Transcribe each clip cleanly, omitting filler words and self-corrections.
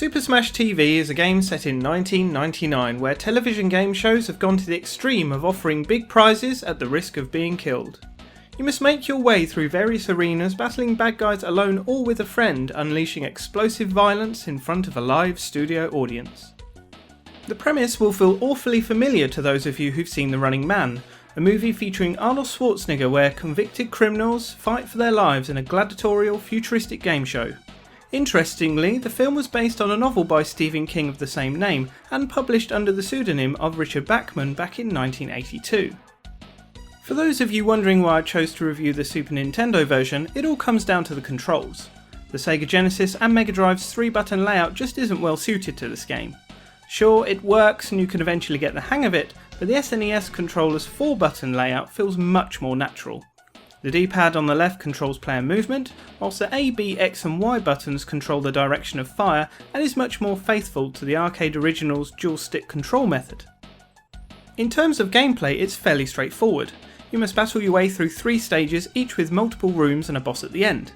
Super Smash TV is a game set in 1999 where television game shows have gone to the extreme of offering big prizes at the risk of being killed. You must make your way through various arenas, battling bad guys alone or with a friend, unleashing explosive violence in front of a live studio audience. The premise will feel awfully familiar to those of you who've seen The Running Man, a movie featuring Arnold Schwarzenegger where convicted criminals fight for their lives in a gladiatorial futuristic game show. Interestingly, the film was based on a novel by Stephen King of the same name and published under the pseudonym of Richard Bachman back in 1982. For those of you wondering why I chose to review the Super Nintendo version, it all comes down to the controls. The Sega Genesis and Mega Drive's 3-button layout just isn't well suited to this game. Sure, it works and you can eventually get the hang of it, but the SNES controller's 4-button layout feels much more natural. The D-pad on the left controls player movement, whilst the A, B, X and Y buttons control the direction of fire and is much more faithful to the arcade original's dual stick control method. In terms of gameplay, it's fairly straightforward. You must battle your way through 3 stages, each with multiple rooms and a boss at the end.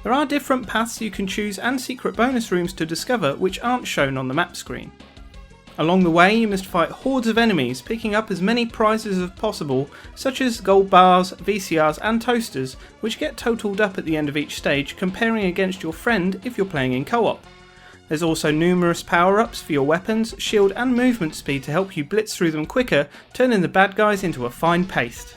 There are different paths you can choose and secret bonus rooms to discover which aren't shown on the map screen. Along the way you must fight hordes of enemies, picking up as many prizes as possible, such as gold bars, VCRs and toasters, which get totalled up at the end of each stage, comparing against your friend if you're playing in co-op. There's also numerous power-ups for your weapons, shield and movement speed to help you blitz through them quicker, turning the bad guys into a fine paste.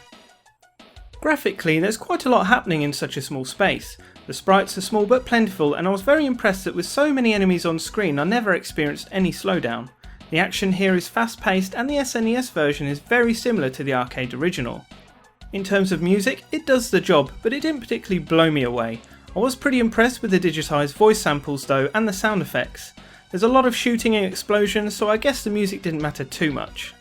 Graphically, there's quite a lot happening in such a small space. The sprites are small but plentiful, and I was very impressed that with so many enemies on screen I never experienced any slowdown. The action here is fast paced and the SNES version is very similar to the arcade original. In terms of music, it does the job, but it didn't particularly blow me away. I was pretty impressed with the digitised voice samples though and the sound effects. There's a lot of shooting and explosions, so I guess the music didn't matter too much.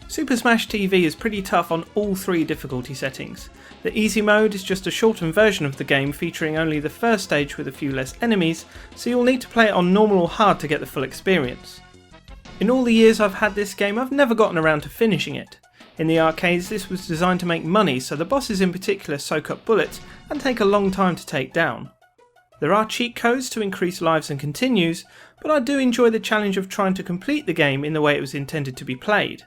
Super Smash TV is pretty tough on all 3 difficulty settings. The easy mode is just a shortened version of the game featuring only the first stage with a few less enemies, so you'll need to play it on normal or hard to get the full experience. In all the years I've had this game, I've never gotten around to finishing it. In the arcades this was designed to make money, so the bosses in particular soak up bullets and take a long time to take down. There are cheat codes to increase lives and continues, but I do enjoy the challenge of trying to complete the game in the way it was intended to be played.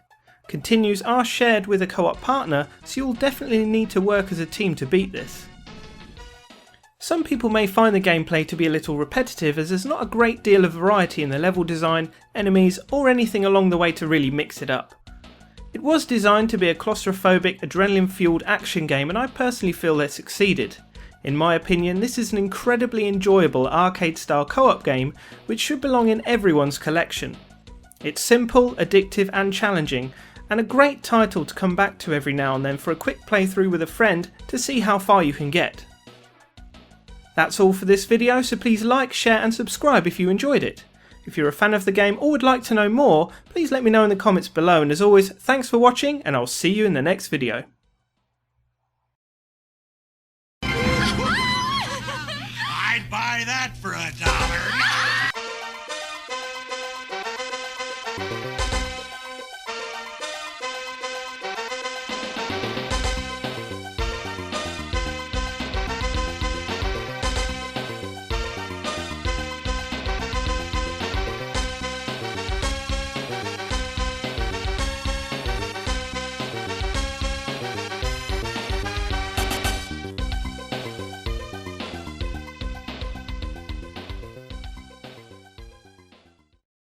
Continues are shared with a co-op partner, so you'll definitely need to work as a team to beat this. Some people may find the gameplay to be a little repetitive as there's not a great deal of variety in the level design, enemies or anything along the way to really mix it up. It was designed to be a claustrophobic, adrenaline fueled action game and I personally feel they succeeded. In my opinion, this is an incredibly enjoyable arcade style co-op game which should belong in everyone's collection. It's simple, addictive and challenging, and a great title to come back to every now and then for a quick playthrough with a friend to see how far you can get. That's all for this video, so please like, share and subscribe if you enjoyed it. If you're a fan of the game or would like to know more, please let me know in the comments below, and as always, thanks for watching and I'll see you in the next video. I'd buy that for $1.